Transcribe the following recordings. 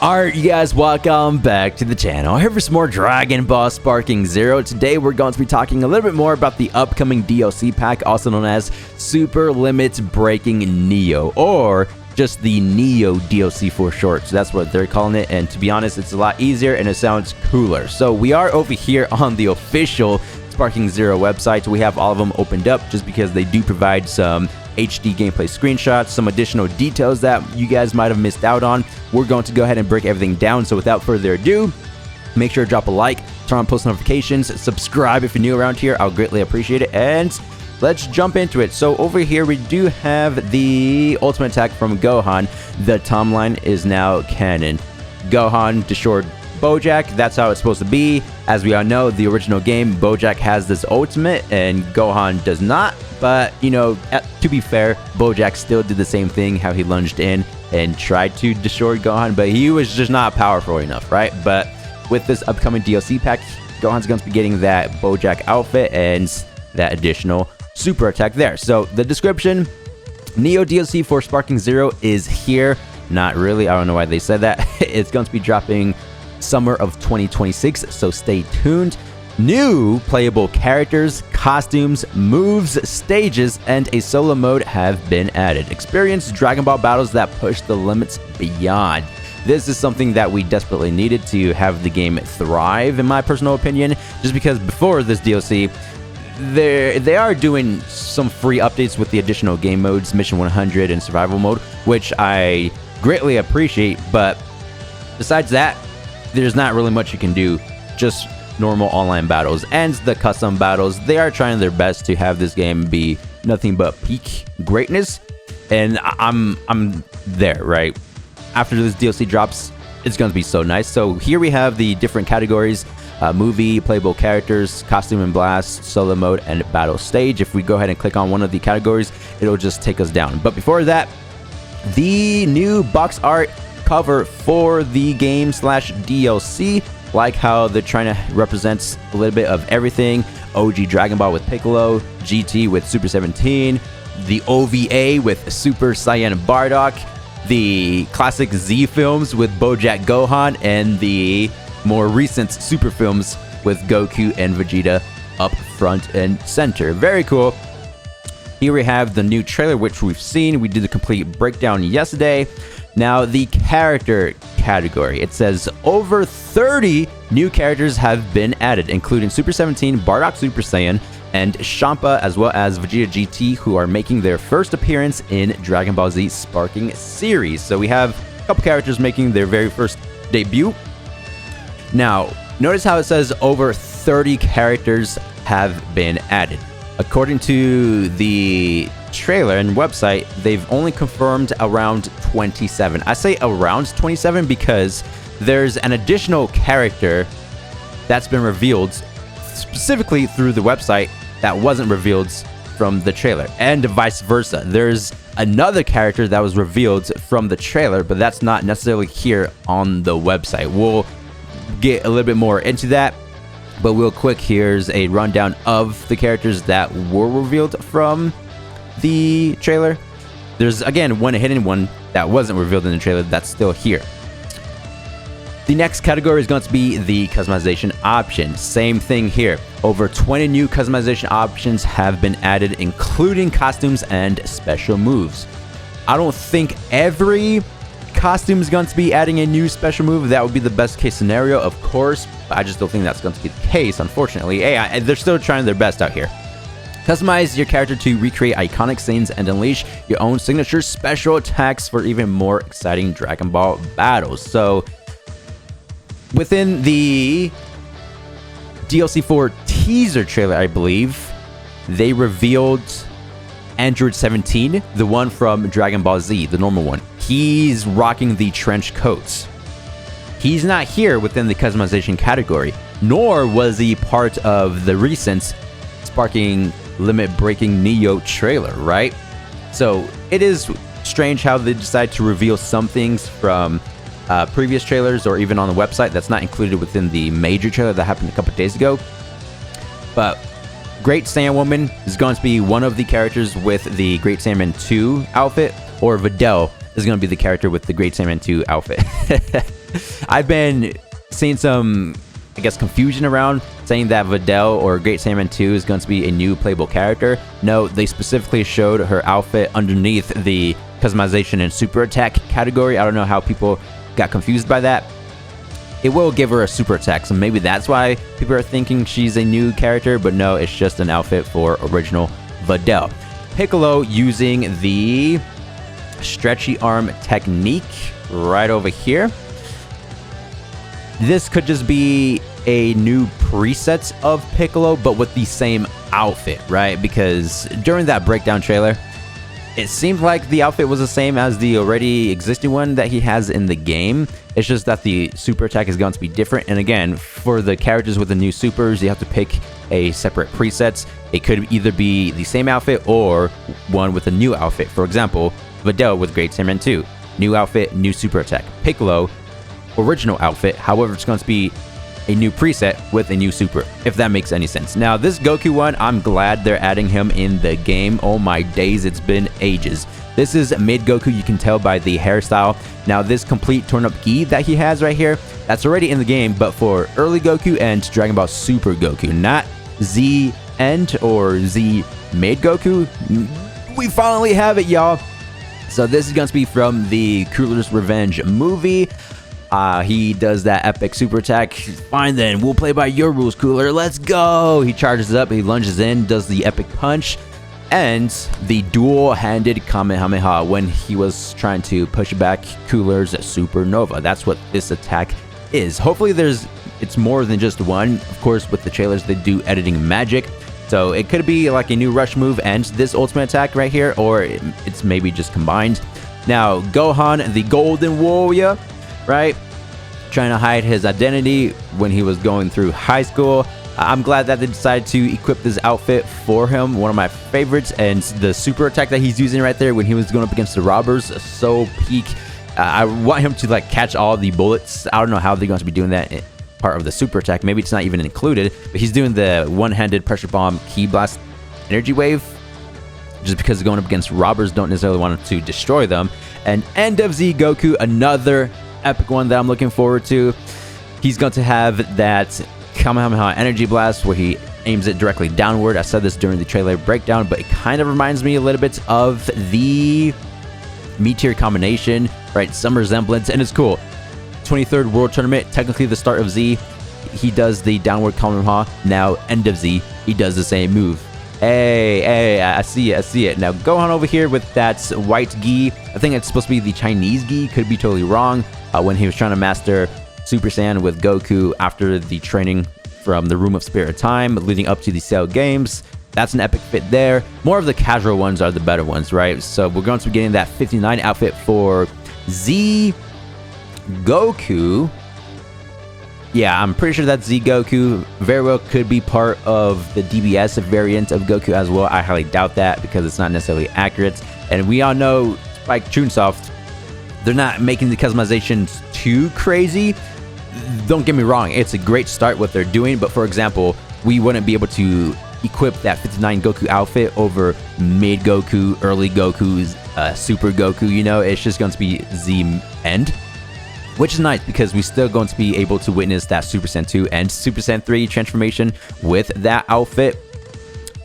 Alright, you guys, welcome back to the channel. Here for some more Dragon Ball Sparking Zero. Today we're going to be talking a little bit more about the upcoming DLC pack, also known as Super Limits Breaking Neo, or just the Neo DLC for short. So that's what they're calling it, and to be honest, it's a lot easier and it sounds cooler. So we are over here on the official Sparking Zero website. We have all of them opened up just because they do provide some HD gameplay screenshots, some additional details that you guys might have missed out on. We're going to go ahead and break everything down. So without further ado, make sure to drop a like, turn on post notifications, subscribe if you're new around here. I'll greatly appreciate it. And let's jump into it. So over here, we do have the ultimate attack from Gohan. The timeline is now canon. Gohan destroyed Bojack. That's how it's supposed to be. As we all know, the original game, Bojack has this ultimate and Gohan does not. But, you know, to be fair, Bojack still did the same thing, how he lunged in and tried to destroy Gohan, but he was just not powerful enough, right? But with this upcoming DLC pack, Gohan's going to be getting that Bojack outfit and that additional super attack there. So the description, Neo DLC for Sparking Zero is here. Not really. I don't know why they said that. It's going to be dropping summer of 2026, so stay tuned. New playable characters, costumes, moves, stages, and a solo mode have been added. Experience Dragon Ball battles that push the limits beyond. This is something that we desperately needed to have the game thrive, in my personal opinion, just because before this DLC, they are doing some free updates with the additional game modes, Mission 100 and Survival Mode, which I greatly appreciate, but besides that, there's not really much you can do. Just normal online battles and the custom battles. They are trying their best to have this game be nothing but peak greatness, and I'm there, right? After this DLC drops, it's going to be so nice. So here we have the different categories: movie, playable characters, costume and blast, solo mode, and battle stage. If we go ahead and click on one of the categories, it'll just take us down. But before that, the new box art cover for the game / DLC. Like how they're trying to represent a little bit of everything. OG Dragon Ball with Piccolo, GT with Super 17, the OVA with Super Saiyan Bardock, the classic Z films with Bojack Gohan, and the more recent Super films with Goku and Vegeta up front and center. Very cool. Here we have the new trailer, which we've seen. We did a complete breakdown yesterday. Now, the character category. It says over 30 new characters have been added, including Super 17, Bardock Super Saiyan, and Champa, as well as Vegeta GT, who are making their first appearance in Dragon Ball Z Sparking series. So we have a couple characters making their very first debut. Now, notice how it says over 30 characters have been added. According to the trailer and website, they've only confirmed around 27. I say around 27 because there's an additional character that's been revealed specifically through the website that wasn't revealed from the trailer, and vice versa. There's another character that was revealed from the trailer, but that's not necessarily here on the website. We'll get a little bit more into that. But real quick, here's a rundown of the characters that were revealed from the trailer. There's, again, one hidden one that wasn't revealed in the trailer that's still here. The next category is going to be the customization option. Same thing here. Over 20 new customization options have been added, including costumes and special moves. I don't think every costume is going to be adding a new special move. That would be the best case scenario, of course, but I just don't think that's going to be the case, unfortunately. Hey, they're still trying their best out here. Customize your character to recreate iconic scenes and unleash your own signature special attacks for even more exciting Dragon Ball battles. So within the DLC 4 teaser trailer, I believe, they revealed Android 17, the one from Dragon Ball Z, the normal one. He's rocking the trench coats. He's not here within the customization category, nor was he part of the recent Sparking Limit Breaking Neo trailer, right? So it is strange how they decide to reveal some things from previous trailers or even on the website that's not included within the major trailer that happened a couple days ago. But Great Saiyan Woman is going to be one of the characters with the Great Saiyaman 2 outfit, or Videl is going to be the character with the Great Saiyaman 2 outfit. I've been seeing some, I guess, confusion around saying that Videl or Great Saiyaman 2 is going to be a new playable character. No, they specifically showed her outfit underneath the customization and super attack category. I don't know how people got confused by that. It will give her a super attack, so maybe that's why people are thinking she's a new character, but no, it's just an outfit for original Videl. Piccolo using the stretchy arm technique right over here. This could just be a new preset of Piccolo, but with the same outfit, right? Because during that breakdown trailer, it seemed like the outfit was the same as the already existing one that he has in the game. It's just that the super attack is going to be different. And again, for the characters with the new supers, you have to pick a separate presets. It could either be the same outfit or one with a new outfit. For example, Videl with Great Saiyaman 2. New outfit, new super attack. Piccolo, original outfit. However, it's going to be a new preset with a new super, if that makes any sense. Now, this Goku one, I'm glad they're adding him in the game. Oh my days, it's been ages. This is mid Goku, you can tell by the hairstyle. Now, this complete torn up gi that he has right here, that's already in the game, but for early Goku and Dragon Ball Super Goku, not Z End or Z mid Goku. We finally have it, y'all. So this is going to be from the Cooler's Revenge movie. He does that epic super attack. Fine then, we'll play by your rules, Cooler. Let's go. He charges up, he lunges in, does the epic punch, and the dual-handed Kamehameha when he was trying to push back Cooler's Supernova. That's what this attack is. Hopefully it's more than just one. Of course, with the trailers, they do editing magic. So it could be like a new rush move and this ultimate attack right here, or it's maybe just combined. Now, Gohan, the Golden Warrior, right? Trying to hide his identity when he was going through high school. I'm glad that they decided to equip this outfit for him. One of my favorites, and the super attack that he's using right there when he was going up against the robbers, so peak. I want him to like catch all the bullets. I don't know how they're going to be doing that part of the super attack. Maybe it's not even included, but he's doing the one-handed pressure bomb ki blast energy wave just because going up against robbers, don't necessarily want to destroy them. And End of Z Goku, another epic one that I'm looking forward to. He's going to have that Kamehameha energy blast where he aims it directly downward. I said this during the trailer breakdown, but it kind of reminds me a little bit of the Meteor combination, right? Some resemblance, and it's cool. 23rd World Tournament, technically the start of Z. He does the downward Kamehameha. Now, End of Z, he does the same move. Hey, I see it. Now, Gohan over here with that white gi. I think it's supposed to be the Chinese gi. Could be totally wrong. When he was trying to master Super Saiyan with Goku after the training from the Room of Spirit Time leading up to the Cell Games. That's an epic fit there. More of the casual ones are the better ones, right? So we're going to be getting that 59 outfit for Z Goku. Yeah, I'm pretty sure that Z Goku very well could be part of the DBS variant of Goku as well. I highly doubt that because it's not necessarily accurate. And we all know Spike Chunsoft, they're not making the customizations too crazy. Don't get me wrong, it's a great start what they're doing, but for example, we wouldn't be able to equip that 59 Goku outfit over mid Goku, early Goku's Super Goku, you know, it's just going to be Z End. Which is nice because we're still going to be able to witness that Super Saiyan 2 and Super Saiyan 3 transformation with that outfit.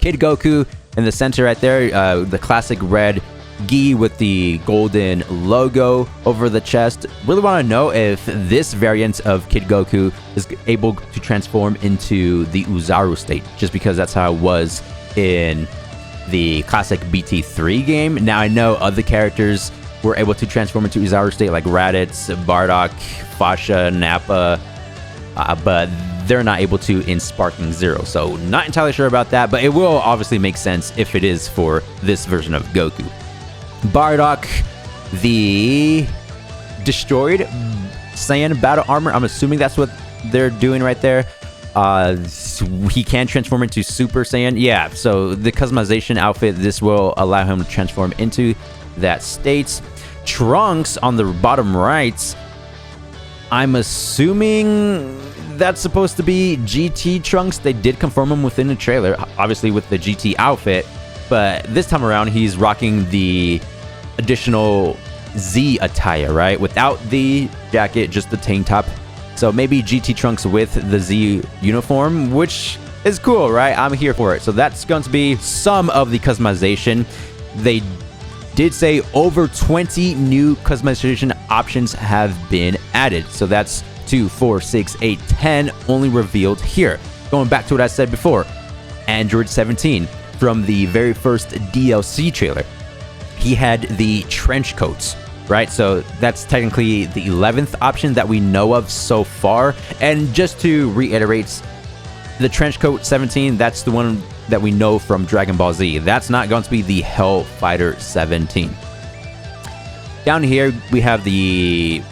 Kid Goku in the center right there, the classic red gi with the golden logo over the chest. Really want to know if this variant of Kid Goku is able to transform into the Uzaru state, just because that's how it was in the classic BT3 game. Now I know other characters were able to transform into Uzaru state like Raditz, Bardock, Fasha, Nappa, but they're not able to in Sparking Zero. So not entirely sure about that, but it will obviously make sense if it is for this version of Goku. Bardock, the destroyed Saiyan battle armor. I'm assuming that's what they're doing right there. He can transform into Super Saiyan. Yeah, so the customization outfit, this will allow him to transform into that state. Trunks on the bottom right, I'm assuming that's supposed to be GT Trunks. They did confirm him within the trailer, obviously with the GT outfit, but this time around he's rocking the additional Z attire, right? Without the jacket, just the tank top. So maybe GT Trunks with the Z uniform, which is cool, right? I'm here for it. So that's going to be some of the customization. They did say over 20 new customization options have been added. So that's 2, 4, 6, 8, 10 only revealed here. Going back to what I said before, Android 17 from the very first DLC trailer. He had the trench coats, right? So that's technically the 11th option that we know of so far. And just to reiterate, the trench coat 17, that's the one that we know from Dragon Ball Z. That's not going to be the Hellfighter 17. Down here, we have the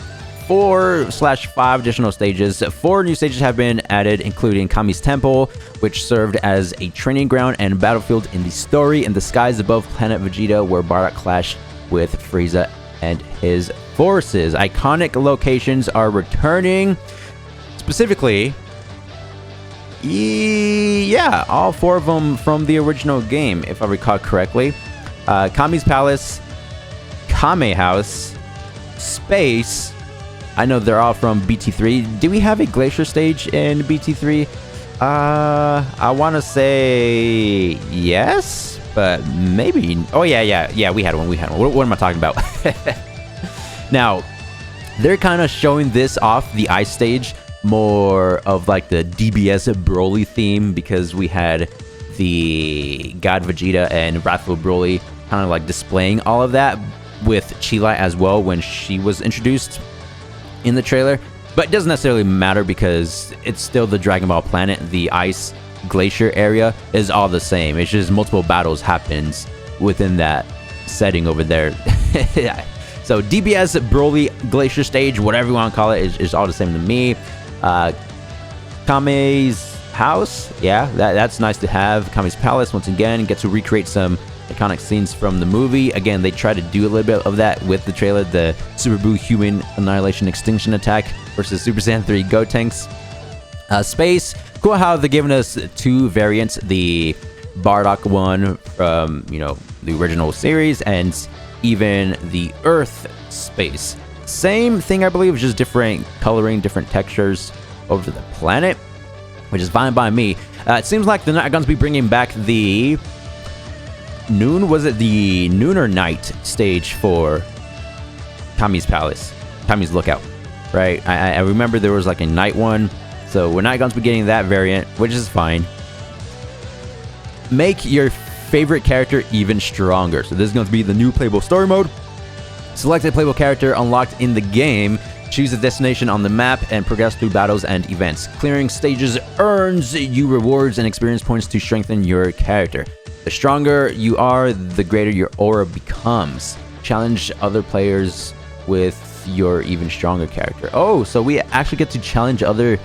4/5 additional stages. 4 new stages have been added, including Kami's Temple, which served as a training ground and battlefield in the story, in the skies above planet Vegeta, where Bardock clashed with Frieza and his forces. Iconic locations are returning. Specifically, yeah, all 4 of them from the original game, if I recall correctly. Kami's Palace, Kame House, Space. I know they're all from BT3. Do we have a Glacier stage in BT3? I want to say yes, but maybe. Oh, yeah, we had one. What am I talking about? Now, they're kind of showing this off, the ice stage, more of like the DBS Broly theme, because we had the God Vegeta and Wrathful Broly kind of like displaying all of that with Chila as well when she was introduced in the trailer. But it doesn't necessarily matter because it's still the Dragon Ball planet. The ice glacier area is all the same. It's just multiple battles happens within that setting over there. So DBS Broly Glacier stage, whatever you want to call it, is all the same to me. Kame's house, yeah, that's nice to have. Kame's Palace, once again, get to recreate some iconic scenes from the movie. Again, they try to do a little bit of that with the trailer, the Super Buu Human Annihilation Extinction Attack versus Super Saiyan 3 Gotenks. Space, cool how they're giving us 2 variants, the Bardock one from, the original series, and even the Earth Space. Same thing, I believe, just different coloring, different textures over the planet, which is fine by me. It seems like they're not going to be bringing back the noon. Was it the noon or night stage for Kami's Palace? Kami's Lookout, right? I remember there was like a night one, so we're not going to be getting that variant, which is fine. Make your favorite character even stronger. So this is going to be the new playable story mode. Select a playable character unlocked in the game, choose a destination on the map, and progress through battles and events. Clearing stages earns you rewards and experience points to strengthen your character. The stronger you are, the greater your aura becomes. Challenge other players with your even stronger character. Oh, so we actually get to challenge other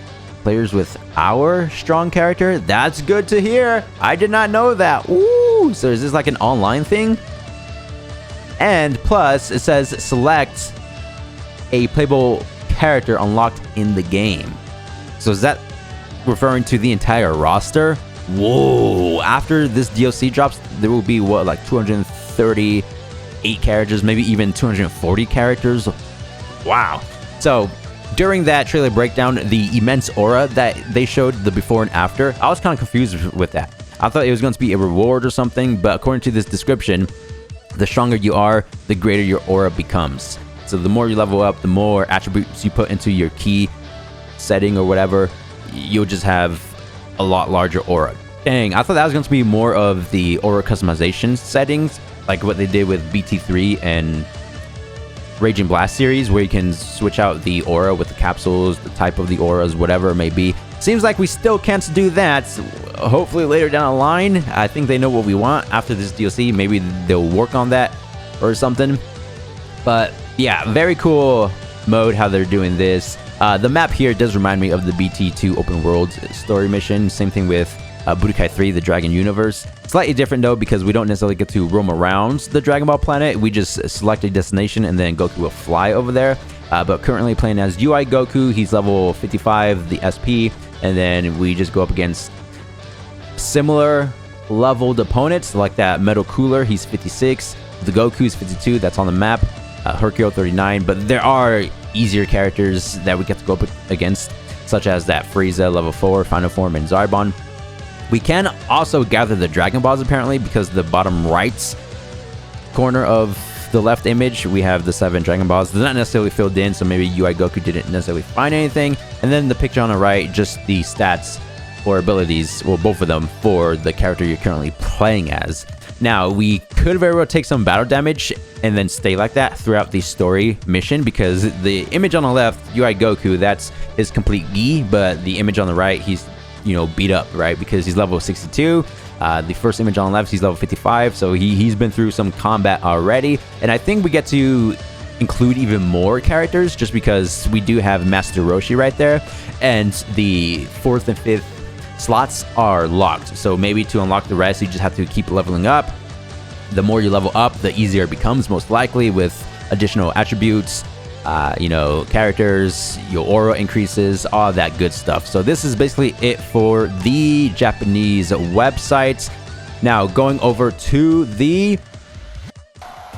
players with our strong character? That's good to hear. I did not know that. Ooh, so is this like an online thing? And plus, it says select a playable character unlocked in the game. So is that referring to the entire roster? Whoa, after this DLC drops, there will be what, like 238 characters, maybe even 240 characters. Wow. So during that trailer breakdown, the immense aura that they showed, the before and after, I was kind of confused with that. I thought it was going to be a reward or something, but according to this description, the stronger you are, the greater your aura becomes. So the more you level up, the more attributes you put into your key setting or whatever, you'll just have a lot larger aura. Dang, I thought that was going to be more of the aura customization settings, like what they did with BT3 and Raging Blast series, where you can switch out the aura with the capsules, the type of the auras, whatever it may be. Seems like we still can't do that. Hopefully later down the line, I think they know what we want after this DLC. Maybe they'll work on that or something. But yeah, very cool mode how they're doing this. The map here does remind me of the BT2 open world story mission. Same thing with Budokai 3, the Dragon Universe. Slightly different though, because we don't necessarily get to roam around the Dragon Ball planet. We just select a destination and then Goku will fly over there. But currently playing as UI Goku, he's level 55, the SP, and then we just go up against similar leveled opponents, like that Metal Cooler, he's 56, the Goku's 52, that's on the map. Hercule 39, but there are easier characters that we get to go up against, such as that Frieza level 4, Final Form, and Zarbon. We can also gather the Dragon Balls apparently, because the bottom right corner of the left image, we have the 7 Dragon Balls. They're not necessarily filled in, so maybe UI Goku didn't necessarily find anything. And then the picture on the right, just the stats or abilities, well, both of them, for the character you're currently playing as. Now, we could very well take some battle damage and then stay like that throughout the story mission, because the image on the left, UI Goku, that's his complete gi, but the image on the right, he's, you know, beat up, right? Because he's level 62. The first image on the left, he's level 55, so he's been through some combat already. And I think we get to include even more characters, just because we do have Master Roshi right there, and the 4th and 5th slots are locked. So maybe to unlock the rest, you just have to keep leveling up. The more you level up, the easier it becomes, most likely, with additional attributes, you know, characters, your aura increases, all that good stuff. So this is basically it for the Japanese website. Now, going over to the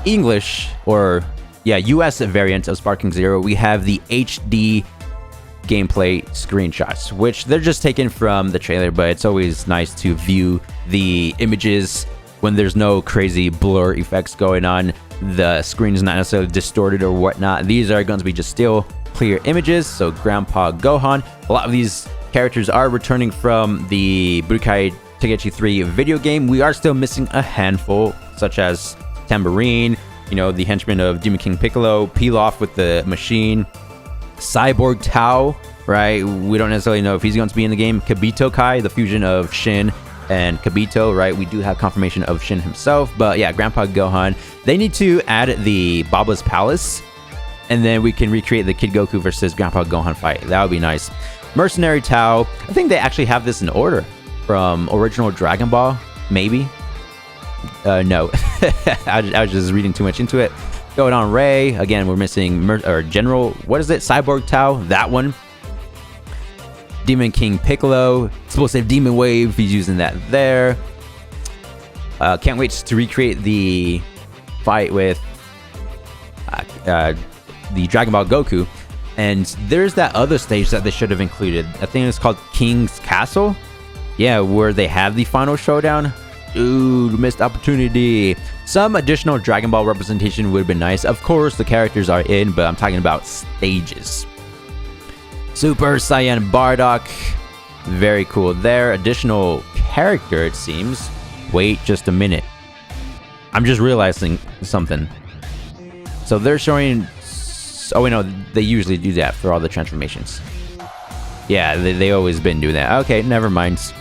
English, or yeah, US variant of Sparking Zero, we have the HD gameplay screenshots, which they're just taken from the trailer, but it's always nice to view the images when there's no crazy blur effects going on. The screen is not necessarily distorted or whatnot. These are going to be just still clear images. So Grandpa Gohan, a lot of these characters are returning from the Budokai Tenkaichi 3 video game. We are still missing a handful, such as Tambourine, you know, the henchman of Demon King Piccolo, Pilaf with the machine, Cyborg Tao, right? We don't necessarily know if he's going to be in the game. Kibito Kai, the fusion of Shin and Kibito, right? We do have confirmation of Shin himself, but yeah, Grandpa Gohan. They need to add the Baba's Palace, and then we can recreate the Kid Goku versus Grandpa Gohan fight. That would be nice. Mercenary Tao, I think they actually have this in order from original Dragon Ball, maybe. No, I was just reading too much into it. Going on Ray, again, we're missing General, what is it? Cyborg Tao, that one. Demon King Piccolo, Explosive Demon Wave, he's using that there. Can't wait to recreate the fight with the Dragon Ball Goku. And there's that other stage that they should have included. I think it's called King's Castle. Yeah, where they have the final showdown. Dude, missed opportunity. Some additional Dragon Ball representation would have been nice. Of course, the characters are in, but I'm talking about stages. Super Saiyan Bardock. Very cool there. Additional character, it seems. Wait just a minute. I'm just realizing something. So they're showing... Oh, wait, no. They usually do that for all the transformations. Yeah, they always been doing that. Okay, never mind.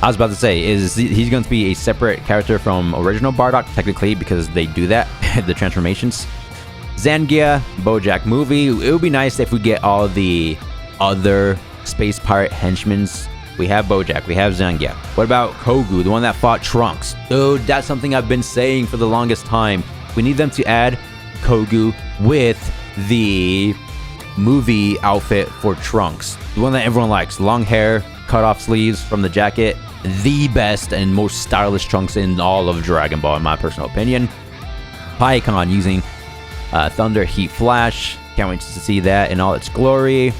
I was about to say, he's going to be a separate character from original Bardock, technically, because they do that, the transformations. Zangia, BoJack movie. It would be nice if we get all the other Space Pirate henchmen. We have BoJack, we have Zangia. What about Kogu, the one that fought Trunks? Dude, that's something I've been saying for the longest time. We need them to add Kogu with the movie outfit for Trunks. The one that everyone likes. Long hair, cut off sleeves from the jacket. The best and most stylish Trunks in all of Dragon Ball, in my personal opinion. Pikkon using Thunder Heat Flash. Can't wait to see that in all its glory.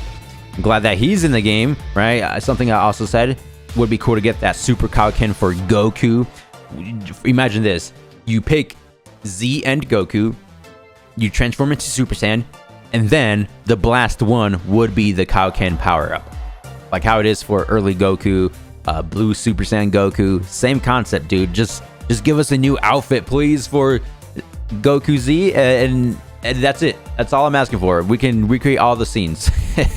I'm glad that he's in the game, right? Something I also said would be cool to get that Super Kaioken for Goku. Imagine this. You pick Z and Goku, you transform into Super Saiyan, and then the Blast 1 would be the Kaioken power-up. Like how it is for early Goku, Blue Super Saiyan Goku. Same concept, dude. Just give us a new outfit, please, for Goku Z, and that's it. That's all I'm asking for. We can recreate all the scenes.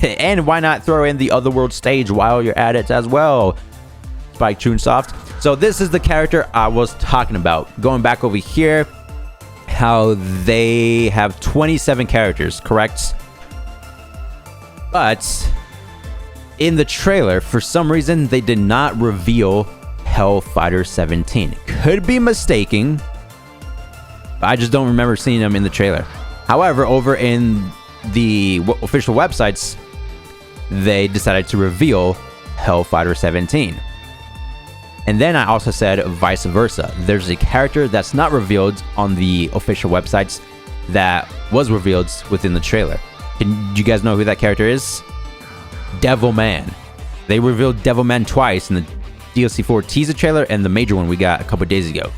And why not throw in the Otherworld stage while you're at it as well? Spike Chunsoft. So this is the character I was talking about. Going back over here, how they have 27 characters, correct? But in the trailer, for some reason, they did not reveal Hellfighter 17. Could be mistaken. I just don't remember seeing them in the trailer. However, over in the official websites, they decided to reveal Hellfighter 17. And then I also said vice versa. There's a character that's not revealed on the official websites that was revealed within the trailer. Do you guys know who that character is? Devilman. They revealed Devilman twice in the DLC 4 teaser trailer and the major one we got a couple days ago.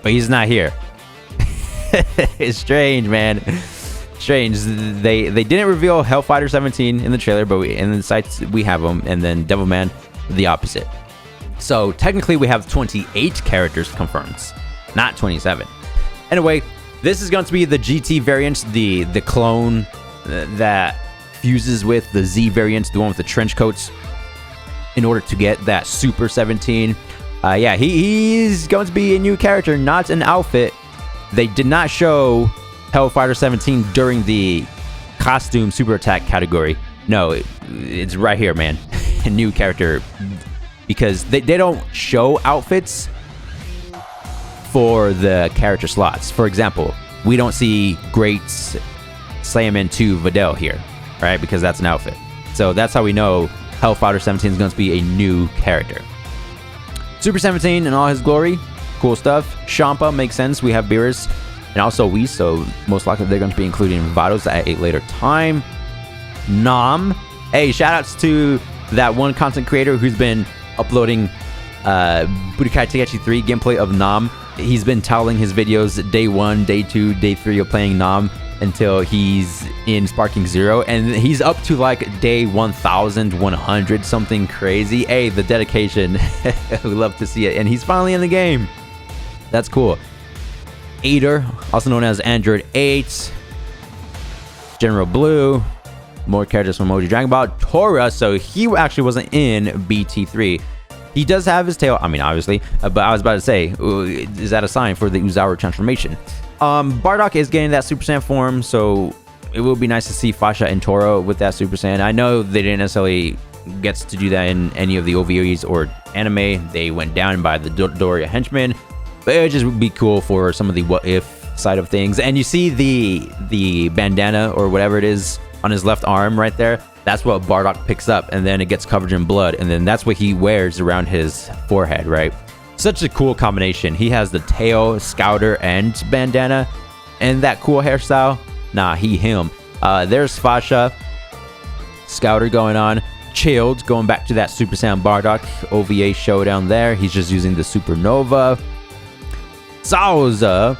But he's not here. It's strange, man. Strange. They didn't reveal Hellfighter 17 in the trailer, but in the sites we have him, and then Devilman the opposite. So technically we have 28 characters confirmed, not 27. Anyway, this is going to be the GT variant, the clone that fuses with the Z variant, the one with the trench coats, in order to get that Super 17. Yeah, he's going to be a new character, not an outfit. They did not show Hellfighter 17 during the costume super attack category. No, it's right here, man. A new character. Because they don't show outfits for the character slots. For example, we don't see Great Saiyaman 2 Videl here, right? Because that's an outfit. So that's how we know Hellfighter 17 is going to be a new character. Super 17 in all his glory. Cool stuff. Champa makes sense. We have Beerus and also Whis, so most likely they're going to be including Vados at a later time. Nam. Hey, shoutouts to that one content creator who's been uploading Budokai Tenkaichi 3 gameplay of Nam. He's been titling his videos day 1, day 2, day 3 of playing Nam until he's in Sparking Zero, and he's up to like day 1100, something crazy. Hey, the dedication. We love to see it, and he's finally in the game. That's cool. Aider, also known as Android 8, General Blue, more characters from Emoji Dragon Ball. Tora, so he actually wasn't in BT3. He does have his tail, I mean, obviously, but I was about to say, is that a sign for the Uzawa transformation? Bardock is getting that Super Saiyan form, so it will be nice to see Fasha and Toro with that Super Saiyan. I know they didn't necessarily get to do that in any of the OVAs or anime. They went down by the Doria henchmen, but it would just be cool for some of the what if side of things. And you see the bandana or whatever it is on his left arm right there. That's what Bardock picks up, and then it gets covered in blood, and then that's what he wears around his forehead, right? Such a cool combination. He has the tail, scouter, and bandana, and that cool hairstyle. Nah, him. There's Fasha, scouter going on. Chilled, going back to that Super Saiyan Bardock OVA showdown there. He's just using the Supernova. Sauza,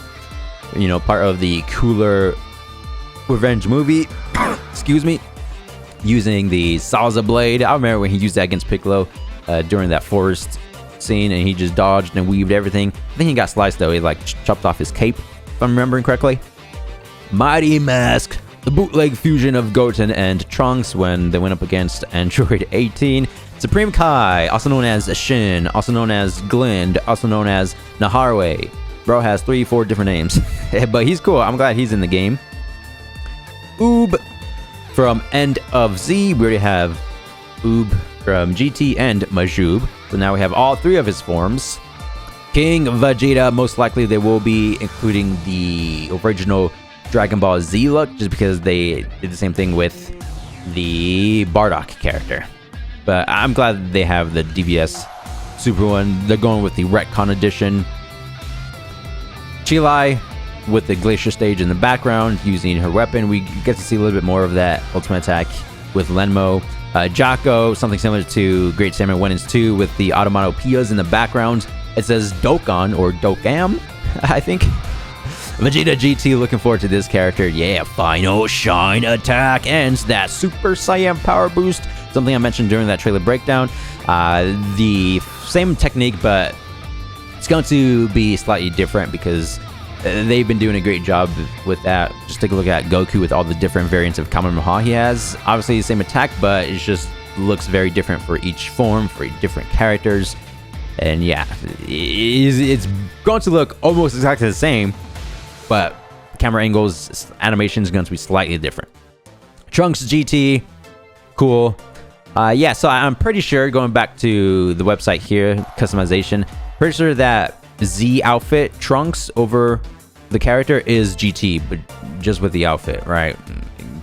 you know, part of the Cooler Revenge movie. Excuse me. Using the Salsa Blade. I remember when he used that against Piccolo during that forest scene, and he just dodged and weaved everything. I think he got sliced though. He like chopped off his cape, if I'm remembering correctly. Mighty Mask, the bootleg fusion of Goten and Trunks when they went up against Android 18. Supreme Kai, also known as Shin, also known as Glind, also known as Naharwe. Bro has 3-4 different names, but he's cool. I'm glad he's in the game. Oob from End of Z. We already have Oob from GT and Majub. So now we have all 3 of his forms. King Vegeta, most likely they will be including the original Dragon Ball Z look, just because they did the same thing with the Bardock character. But I'm glad they have the DBS Super one. They're going with the Retcon edition. Chilai with the Glacier stage in the background, using her weapon. We get to see a little bit more of that ultimate attack with Lenmo. Jocko, something similar to Great Saiyaman 1 and 2 with the Automatopoeias in the background. It says Dokkan or Dokam, I think. Vegeta GT, looking forward to this character. Yeah, final shine attack ends that Super Saiyan power boost. Something I mentioned during that trailer breakdown. The same technique, but it's going to be slightly different because they've been doing a great job with that. Just take a look at Goku with all the different variants of Kamehameha he has. Obviously the same attack, but it just looks very different for each form, for different characters. And yeah, it's going to look almost exactly the same, but camera angles, animation is going to be slightly different. Trunks GT, cool. Yeah, so I'm pretty sure, going back to the website here, customization, pretty sure that Z outfit Trunks over the character is GT, but just with the outfit, right?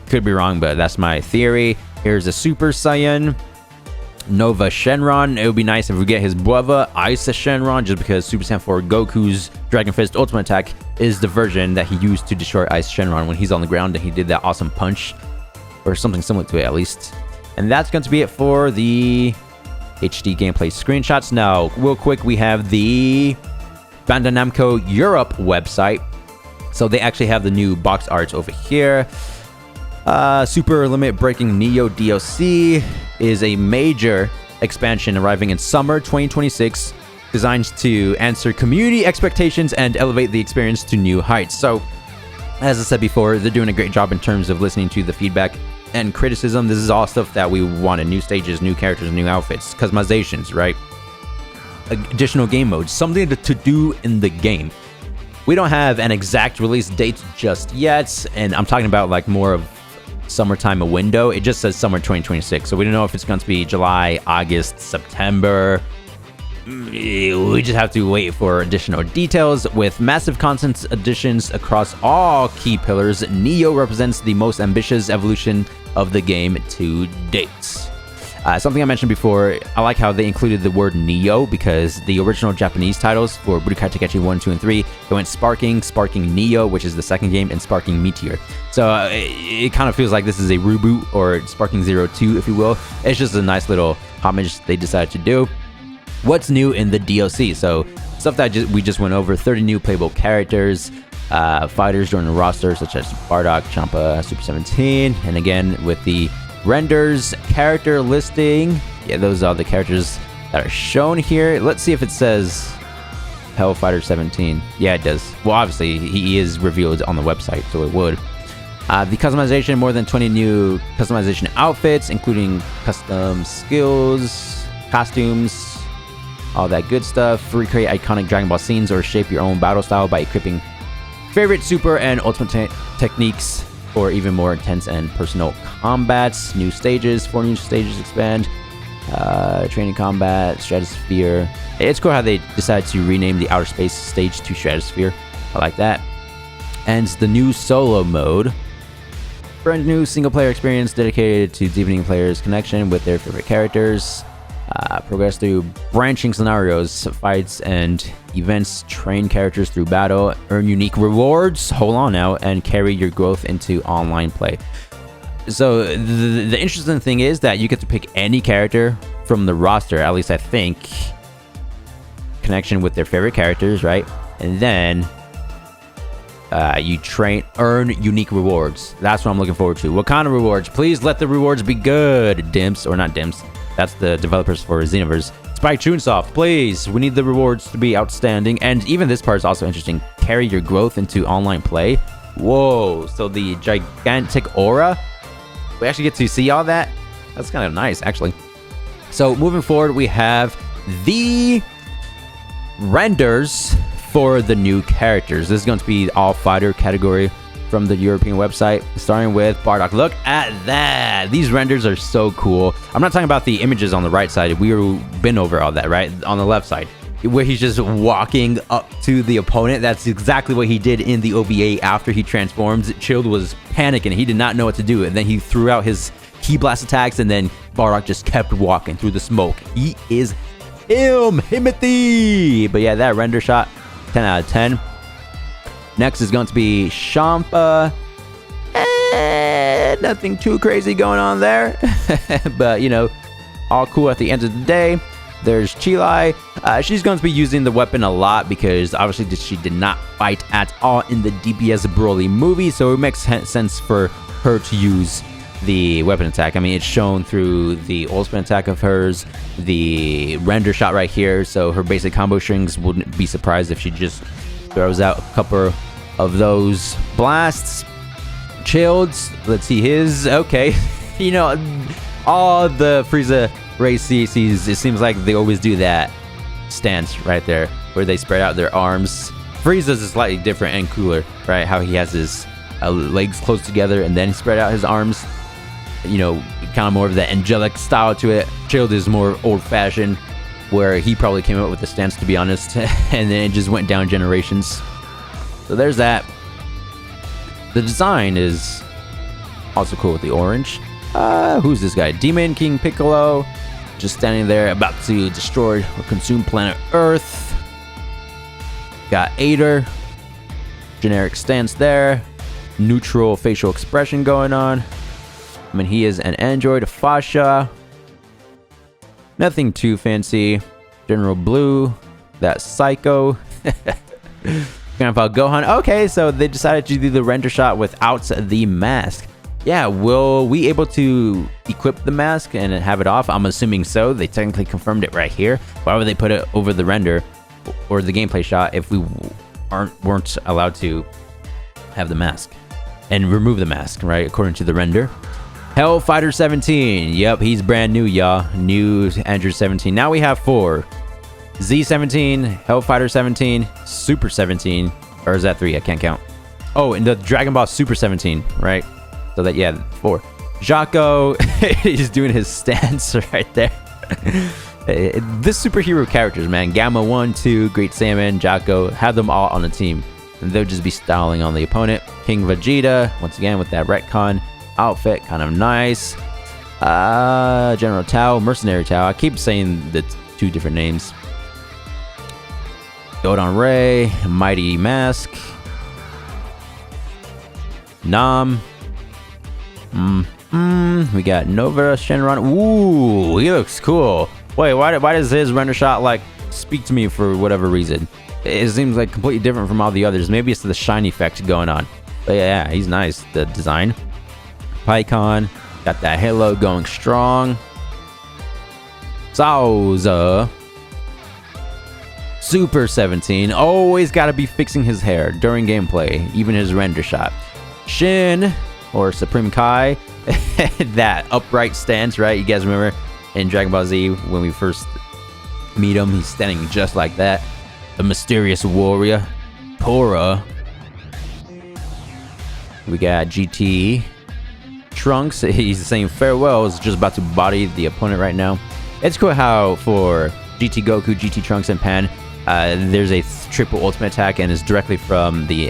Could be wrong, but that's my theory. Here's a Super Saiyan Nova Shenron. It would be nice if we get his brother Isa Shenron, just because Super Saiyan 4 Goku's Dragon Fist ultimate attack is the version that he used to destroy Ice Shenron when he's on the ground and he did that awesome punch, or something similar to it at least. And that's going to be it for the HD gameplay screenshots. Now, real quick, we have the Bandai Namco Europe website. So they actually have the new box arts over here. Super Limit Breaking Neo DLC is a major expansion arriving in summer 2026, designed to answer community expectations and elevate the experience to new heights. So, as I said before, they're doing a great job in terms of listening to the feedback and criticism. This is all stuff that we wanted: new stages, new characters, new outfits, customizations, right? Additional game modes, something to do in the game. We don't have an exact release date just yet, and I'm talking about like more of summertime, a window. It just says summer 2026, so we don't know if it's going to be July, August, September. We just have to wait for additional details. With massive content additions across all key pillars, Neo represents the most ambitious evolution of the game to date. Something I mentioned before, I like how they included the word Neo, because the original Japanese titles for Budokai Tenkaichi 1, 2, and 3, they went Sparking Neo, which is the second game, and Sparking Meteor. So it kind of feels like this is a reboot, or Sparking 02, if you will. It's just a nice little homage they decided to do. What's new in the DLC? So stuff that we just went over: 30 new playable characters, fighters joining the roster, such as Bardock, Champa, Super 17, and again with the renders, character listing. Yeah, those are the characters that are shown here. Let's see if it says Hellfighter 17. Yeah, it does. Well, obviously he is revealed on the website, so it would. The customization: more than 20 new customization outfits, including custom skills, costumes, all that good stuff. Recreate iconic Dragon Ball scenes or shape your own battle style by equipping favorite super and ultimate techniques for even more intense and personal combats. New stages, 4 new stages expand. Training combat, Stratosphere. It's cool how they decided to rename the outer space stage to Stratosphere. I like that. And the new solo mode. Brand new single player experience dedicated to deepening players' connection with their favorite characters. Progress through branching scenarios, fights, and events. Train characters through battle. Earn unique rewards. Hold on now, and carry your growth into online play. So the interesting thing is that you get to pick any character from the roster. At least I think. Connection with their favorite characters, right? And then you earn unique rewards. That's what I'm looking forward to. What kind of rewards? Please let the rewards be good. Dimps, or not Dimps. That's the developers for Xenoverse. Spike Chunsoft, please. We need the rewards to be outstanding. And even this part is also interesting. Carry your growth into online play. Whoa. So the gigantic aura. We actually get to see all that. That's kind of nice, actually. So moving forward, we have the renders for the new characters. This is going to be all fighter category from the European website, starting with Bardock. Look at that. These renders are so cool. I'm not talking about the images on the right side. We've been over all that, right? On the left side, where he's just walking up to the opponent. That's exactly what he did in the OVA after he transformed. Chilled was panicking. He did not know what to do. And then he threw out his key blast attacks, and then Bardock just kept walking through the smoke. He is Himothy. But yeah, that render shot, 10 out of 10. Next is going to be Champa. Nothing too crazy going on there. But, you know, all cool at the end of the day. There's Chilai. She's going to be using the weapon a lot because obviously she did not fight at all in the DPS Broly movie. So it makes sense for her to use the weapon attack. I mean, it's shown through the old spin attack of hers, the render shot right here. So her basic combo strings, wouldn't be surprised if she just throws out a couple of those blasts. Chilled, let's see his. Okay, you know, all the Frieza race CCs, it seems like they always do that stance right there where they spread out their arms. Frieza's is slightly different and cooler, right? How he has his legs close together and then spread out his arms. You know, kind of more of the angelic style to it. Chilled is more old-fashioned, where he probably came up with the stance, to be honest, and then it just went down generations. So there's that. The design is also cool with the orange. Who's this guy? Demon King Piccolo, just standing there about to destroy or consume planet Earth. Got Ader. Generic stance there. Neutral facial expression going on. I mean, he is an android, Fasha. Nothing too fancy. General Blue. That Psycho. Grandpa Gohan. Okay, so they decided to do the render shot without the mask. Yeah, will we able to equip the mask and have it off? I'm assuming so. They technically confirmed it right here. Why would they put it over the render or the gameplay shot if we weren't allowed to have the mask and remove the mask, right? According to the render. Hellfighter 17. Yep, he's brand new, y'all. New Android 17. Now we have 4. Z17, Hellfighter 17, Super 17, or is that 3? I can't count. Oh, and the Dragon Ball Super 17, right? So that, yeah, 4. Jaco, he's doing his stance right there. This superhero characters, man. Gamma 1, 2, Great Salmon, Jaco, have them all on the team. And they'll just be styling on the opponent. King Vegeta, once again with that retcon outfit, kind of nice. General Tao, Mercenary Tao. I keep saying the 2 different names. Dodon Ray, Mighty Mask, Nam. We got Nova Shenron. Ooh, he looks cool. Wait, why does his render shot like speak to me for whatever reason? It seems like completely different from all the others. Maybe it's the shine effect going on. But yeah, he's nice. The design. Pycon, got that halo going strong. Sauza. Super 17, always got to be fixing his hair during gameplay, even his render shot. Shin, or Supreme Kai, that upright stance, right? You guys remember in Dragon Ball Z when we first meet him, he's standing just like that. The mysterious warrior, Tora. We got GT Trunks, he's saying farewell, is just about to body the opponent right now. It's cool how for GT Goku, GT Trunks, and Pan, there's a triple ultimate attack and it's directly from the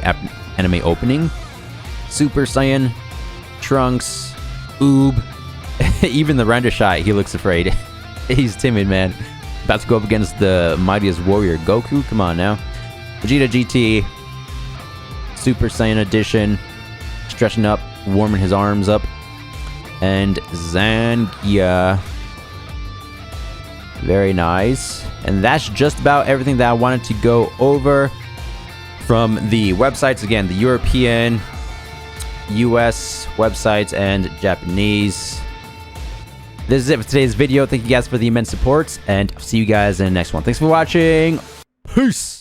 anime opening. Super Saiyan, Trunks, Oob, even the render shot, he looks afraid. He's timid, man. About to go up against the mightiest warrior, Goku. Come on now. Vegeta GT, Super Saiyan Edition, stretching up, warming his arms up. And Zangia. Very nice. And that's just about everything that I wanted to go over from the websites. Again, the European, US websites, and Japanese. This is it for today's video. Thank you guys for the immense support, and I'll see you guys in the next one. Thanks for watching. Peace.